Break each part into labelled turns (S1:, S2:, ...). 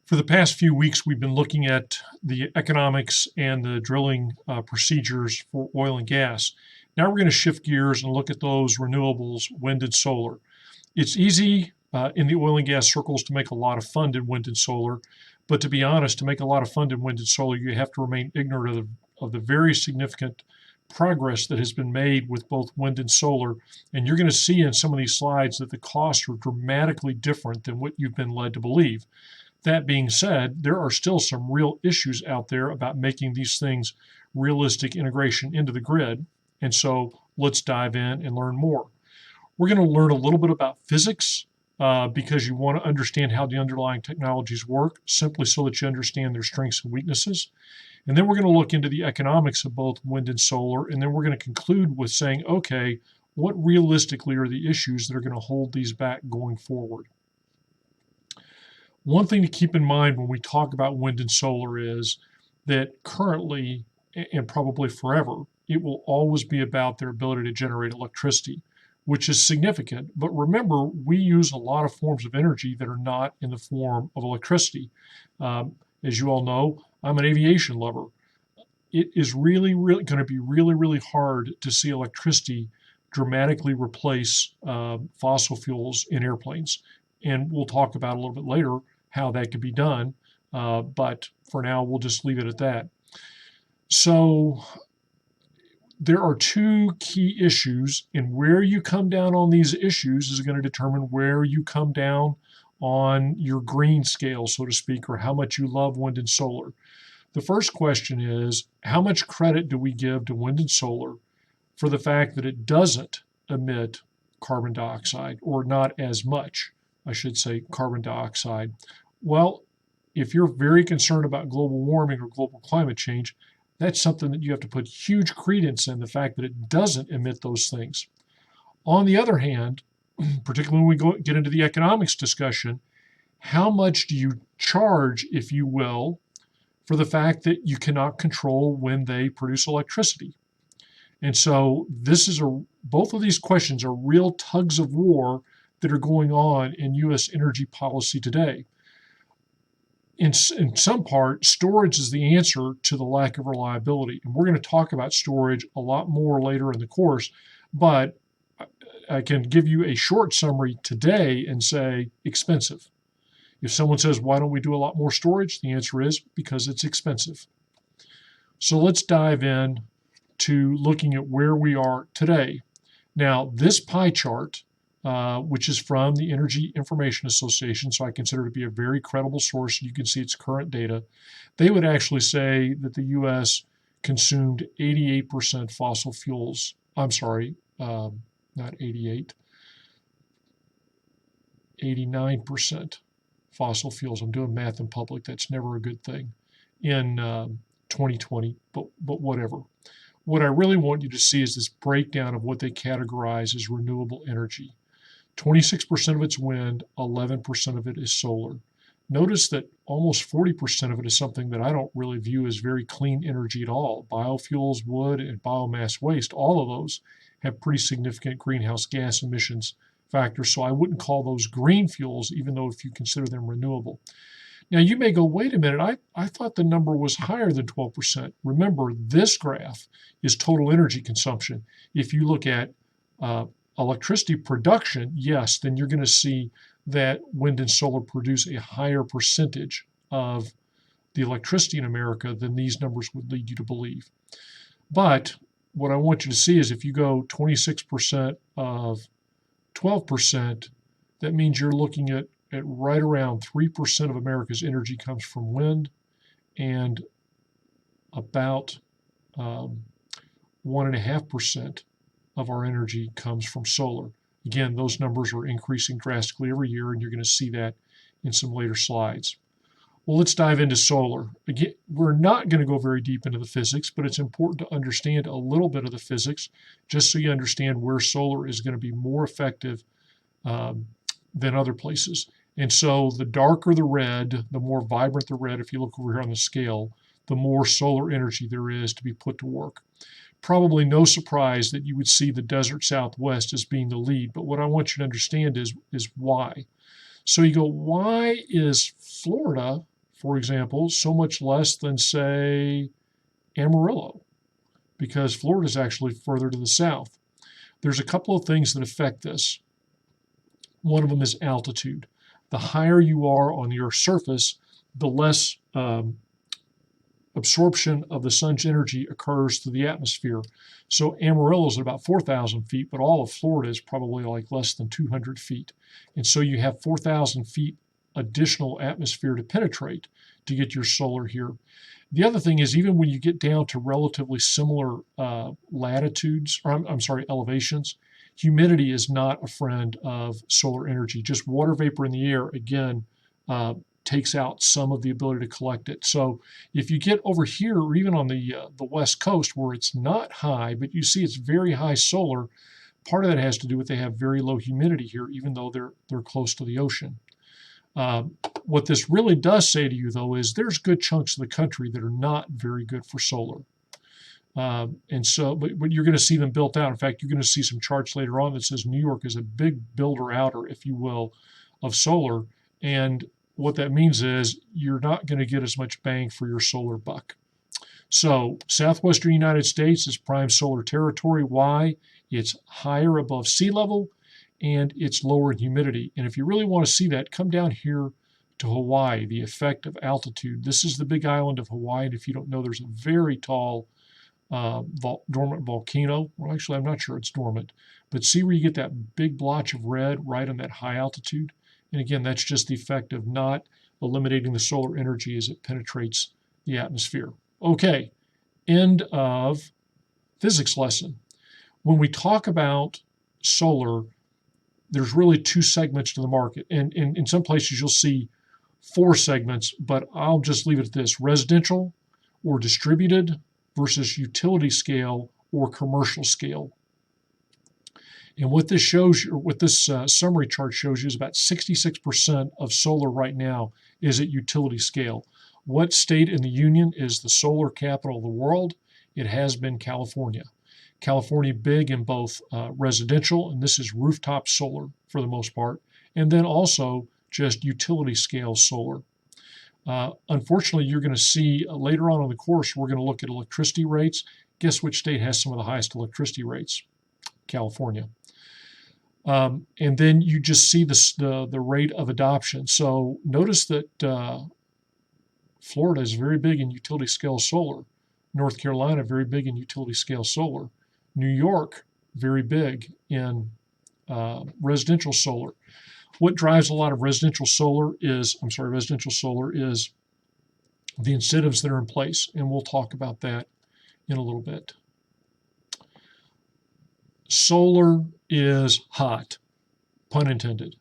S1: For the past few weeks, we've been looking at the economics and the drilling procedures for oil and gas. Now we're going to shift gears and look at those renewables, wind and solar. It's easy in the oil and gas circles to make a lot of fun in wind and solar, but to be honest, to make a lot of fun in wind and solar, you have to remain ignorant of the very significant progress that has been made with both wind and solar. And you're going to see in some of these slides that the costs are dramatically different than what you've been led to believe. That being said, there are still some real issues out there about making these things realistic integration into the grid. And so let's dive in and learn more. We're going to learn a little bit about physics because you want to understand how the underlying technologies work, simply so that you understand their strengths and weaknesses. And then we're going to look into the economics of both wind and solar. And then we're going to conclude with saying, okay, what realistically are the issues that are going to hold these back going forward? One thing to keep in mind when we talk about wind and solar is that currently, and probably forever, it will always be about their ability to generate electricity, which is significant. But remember, we use a lot of forms of energy that are not in the form of electricity. As you all know, I'm an aviation lover. It is really going to be really hard to see electricity dramatically replace fossil fuels in airplanes. And we'll talk about a little bit later how that could be done. But for now, we'll just leave it at that. So there are two key issues, and where you come down on these issues is going to determine where you come down on your green scale, so to speak, or how much you love wind and solar. The first question is, how much credit do we give to wind and solar for the fact that it doesn't emit carbon dioxide, or not as much? I should say carbon dioxide. Well, if you're very concerned about global warming or global climate change, that's something that you have to put huge credence in, the fact that it doesn't emit those things. On the other hand, particularly when we get into the economics discussion, how much do you charge, if you will, for the fact that you cannot control when they produce electricity? And so both of these questions are real tugs of war that are going on in U.S. energy policy today. In some part, storage is the answer to the lack of reliability. And we're going to talk about storage a lot more later in the course, but I can give you a short summary today and say expensive. If someone says, why don't we do a lot more storage? The answer is because it's expensive. So let's dive in to looking at where we are today. Now, this pie chart, which is from the Energy Information Association, so I consider it to be a very credible source. You can see its current data. They would actually say that the U.S. consumed 88% fossil fuels. I'm sorry, not 88, 89% fossil fuels. I'm doing math in public. That's never a good thing in 2020, but whatever. What I really want you to see is this breakdown of what they categorize as renewable energy. 26% of it's wind, 11% of it is solar. Notice that almost 40% of it is something that I don't really view as very clean energy at all. Biofuels, wood, and biomass waste, all of those have pretty significant greenhouse gas emissions factors, so I wouldn't call those green fuels, even though if you consider them renewable. Now you may go, wait a minute, I thought the number was higher than 12%. Remember, this graph is total energy consumption. If you look at electricity production, yes, then you're going to see that wind and solar produce a higher percentage of the electricity in America than these numbers would lead you to believe. But what I want you to see is if you go 26% of 12%, that means you're looking at right around 3% of America's energy comes from wind, and about 1.5% of our energy comes from solar. Again, those numbers are increasing drastically every year, and you're going to see that in some later slides. Well, let's dive into solar. Again, we're not going to go very deep into the physics, but it's important to understand a little bit of the physics just so you understand where solar is going to be more effective than other places. And so the darker the red, the more vibrant the red, if you look over here on the scale, the more solar energy there is to be put to work. Probably no surprise that you would see the desert Southwest as being the lead, but what I want you to understand is why. So you go, why is Florida for example, so much less than, say, Amarillo, because Florida is actually further to the south. There's a couple of things that affect this. One of them is altitude. The higher you are on the Earth's surface, the less absorption of the sun's energy occurs through the atmosphere. So Amarillo is at about 4,000 feet, but all of Florida is probably like less than 200 feet. And so you have 4,000 feet additional atmosphere to penetrate to get your solar here. The other thing is, even when you get down to relatively similar latitudes, or I'm sorry, elevations, humidity is not a friend of solar energy. Just water vapor in the air, again, takes out some of the ability to collect it. So if you get over here, or even on the West Coast where it's not high, but you see it's very high solar, part of that has to do with they have very low humidity here, even though they're close to the ocean. What this really does say to you, though, is there's good chunks of the country that are not very good for solar. And so, but you're going to see them built out. In fact, you're going to see some charts later on that says New York is a big builder outer, if you will, of solar. And what that means is you're not going to get as much bang for your solar buck. So southwestern United States is prime solar territory. Why? It's higher above sea level and it's lower in humidity. And if you really want to see that, come down here to Hawaii, the effect of altitude. This is the big island of Hawaii. And if you don't know, there's a very tall dormant volcano. Well, actually, I'm not sure it's dormant, but see where you get that big blotch of red right on that high altitude? And again, that's just the effect of not eliminating the solar energy as it penetrates the atmosphere. Okay, end of physics lesson. When we talk about solar, there's really two segments to the market. And in some places you'll see 4 segments, but I'll just leave it at this: residential or distributed versus utility scale or commercial scale. And what this shows you, what this summary chart shows you, is about 66% of solar right now is at utility scale. What state in the union is the solar capital of the world? It has been California. California big in both residential, and this is rooftop solar for the most part, and then also just utility scale solar. Unfortunately, you're going to see later on in the course, we're going to look at electricity rates. Guess which state has some of the highest electricity rates? California. And then you just see the rate of adoption. So notice that Florida is very big in utility scale solar. North Carolina, very big in utility scale solar. New York, very big in residential solar. What drives a lot of residential solar is the incentives that are in place, and we'll talk about that in a little bit. Solar is hot, pun intended,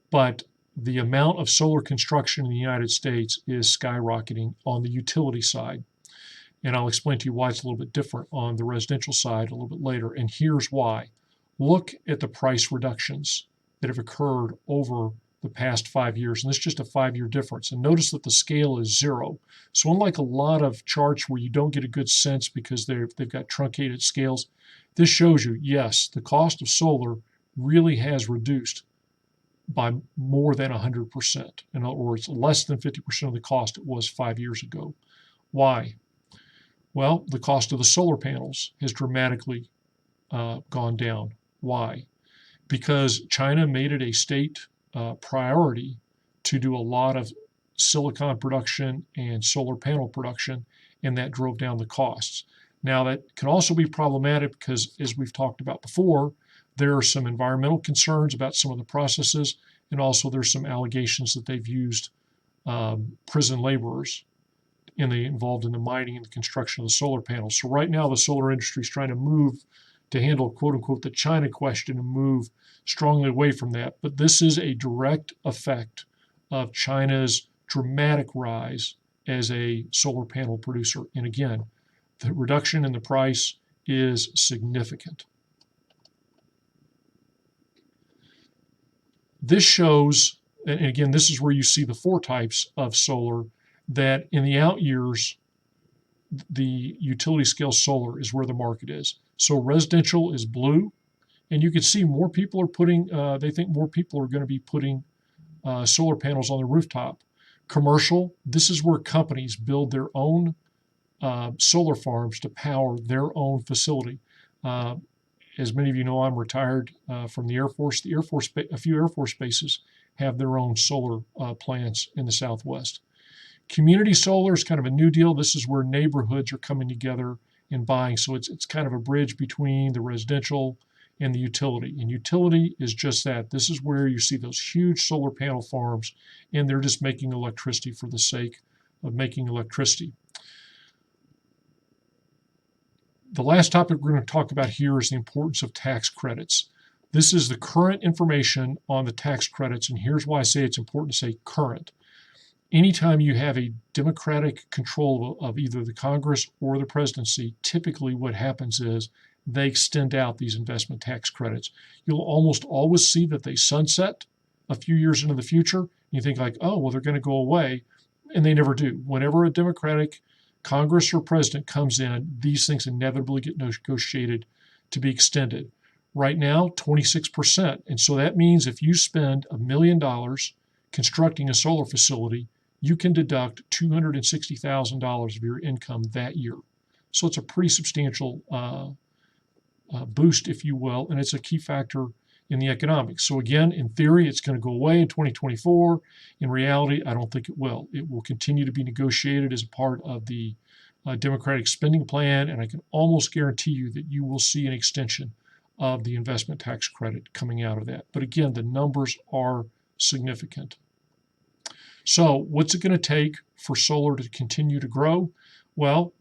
S1: but the amount of solar construction in the United States is skyrocketing on the utility side. And I'll explain to you why it's a little bit different on the residential side a little bit later. And here's why. Look at the price reductions that have occurred over the past 5 years. And this is just a 5-year difference. And notice that the scale is 0. So unlike a lot of charts where you don't get a good sense because they've got truncated scales, this shows you, yes, the cost of solar really has reduced by more than 100%. In other words, less than 50% of the cost it was 5 years ago. Why? Well, the cost of the solar panels has dramatically gone down. Why? Because China made it a state priority to do a lot of silicon production and solar panel production, and that drove down the costs. Now, that can also be problematic because, as we've talked about before, there are some environmental concerns about some of the processes, and also there's some allegations that they've used prison laborers involved in the mining and the construction of the solar panels. So right now, the solar industry is trying to move to handle, quote unquote, the China question and move strongly away from that. But this is a direct effect of China's dramatic rise as a solar panel producer. And again, the reduction in the price is significant. This shows, and again, this is where you see the 4 types of solar, that in the out years, the utility scale solar is where the market is. So residential is blue, and you can see more people are putting, they think more people are going to be putting solar panels on the rooftop. Commercial, this is where companies build their own solar farms to power their own facility. As many of you know, I'm retired from the Air Force. A few Air Force bases have their own solar plants in the Southwest. Community solar is kind of a new deal. This is where neighborhoods are coming together and buying. So it's kind of a bridge between the residential and the utility. And utility is just that. This is where you see those huge solar panel farms, and they're just making electricity for the sake of making electricity. The last topic we're going to talk about here is the importance of tax credits. This is the current information on the tax credits, and here's why I say it's important to say current. Anytime you have a Democratic control of either the Congress or the presidency, typically what happens is they extend out these investment tax credits. You'll almost always see that they sunset a few years into the future. You think like, oh, well, they're going to go away, and they never do. Whenever a Democratic Congress or president comes in, these things inevitably get negotiated to be extended. Right now, 26%. And so that means if you spend $1 million constructing a solar facility, you can deduct $260,000 of your income that year. So it's a pretty substantial boost, if you will, and it's a key factor in the economics. So again, in theory, it's going to go away in 2024. In reality, I don't think it will. It will continue to be negotiated as a part of the Democratic spending plan, and I can almost guarantee you that you will see an extension of the investment tax credit coming out of that. But again, the numbers are significant. So what's it going to take for solar to continue to grow? Well,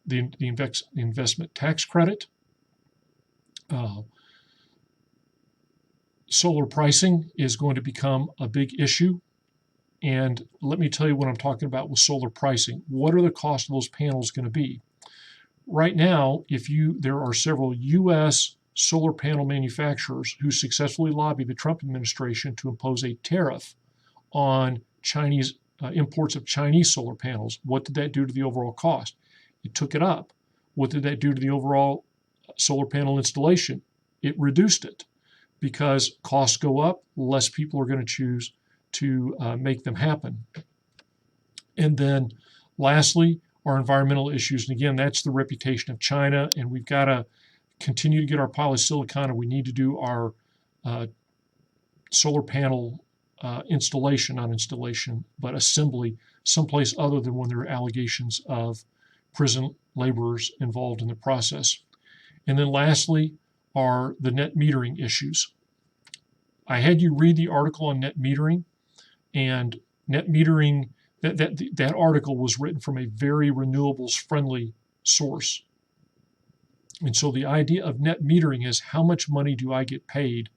S1: the investment tax credit, solar pricing is going to become a big issue. And let me tell you what I'm talking about with solar pricing. What are the costs of those panels going to be? Right now, there are several U.S. solar panel manufacturers who successfully lobbied the Trump administration to impose a tariff on Chinese imports of Chinese solar panels. What did that do to the overall cost? It took it up. What did that do to the overall solar panel installation? It reduced it, because costs go up, less people are going to choose to make them happen. And then lastly, our environmental issues. And again, that's the reputation of China, and we've got to continue to get our polysilicon, and we need to do our solar panel not installation, but assembly someplace other than when there are allegations of prison laborers involved in the process. And then lastly are the net metering issues. I had you read the article on net metering, and net metering, that article was written from a very renewables friendly source. And so the idea of net metering is how much money do I get paid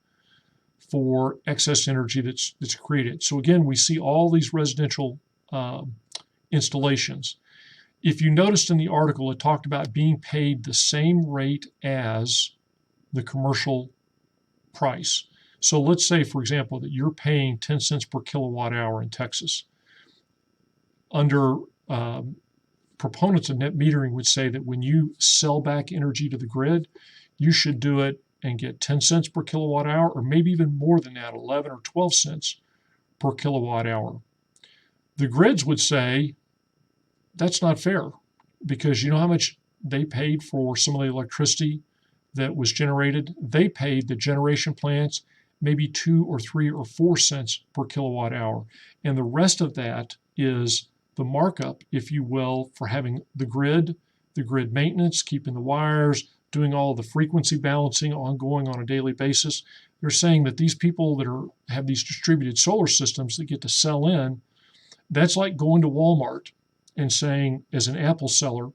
S1: for excess energy that's created. So again, we see all these residential installations. If you noticed in the article, it talked about being paid the same rate as the commercial price. So let's say, for example, that you're paying 10 cents per kilowatt hour in Texas. Under proponents of net metering would say that when you sell back energy to the grid, you should do it and get 10 cents per kilowatt hour, or maybe even more than that, 11 or 12 cents per kilowatt hour. The grids would say that's not fair, because you know how much they paid for some of the electricity that was generated? They paid the generation plants maybe 2 or 3 or 4 cents per kilowatt hour. And the rest of that is the markup, if you will, for having the grid maintenance, keeping the wires, doing all the frequency balancing ongoing on a daily basis. They're saying that these people that have these distributed solar systems that get to sell in, that's like going to Walmart and saying, as an Apple seller,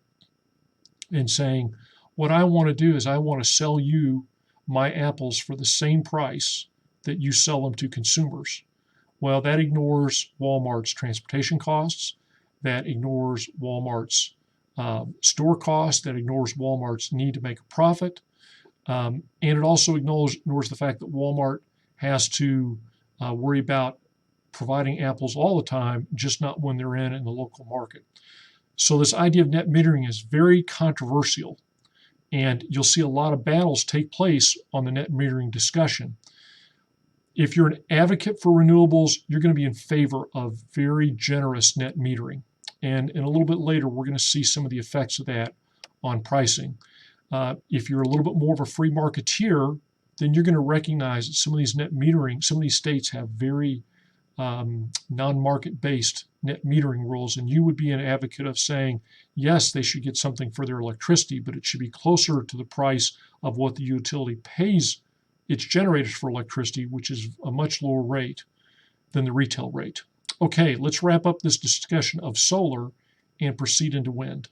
S1: and saying, what I want to do is I want to sell you my apples for the same price that you sell them to consumers. Well, that ignores Walmart's transportation costs, that ignores Walmart's store costs, that ignores Walmart's need to make a profit, and it also ignores the fact that Walmart has to worry about providing apples all the time, just not when they're in the local market. So this idea of net metering is very controversial, and you'll see a lot of battles take place on the net metering discussion. If you're an advocate for renewables, you're going to be in favor of very generous net metering. And a little bit later, we're going to see some of the effects of that on pricing. If you're a little bit more of a free marketeer, then you're going to recognize that some of these net metering, some of these states have very non-market based net metering rules, and you would be an advocate of saying, yes, they should get something for their electricity, but it should be closer to the price of what the utility pays its generators for electricity, which is a much lower rate than the retail rate. Okay, let's wrap up this discussion of solar and proceed into wind.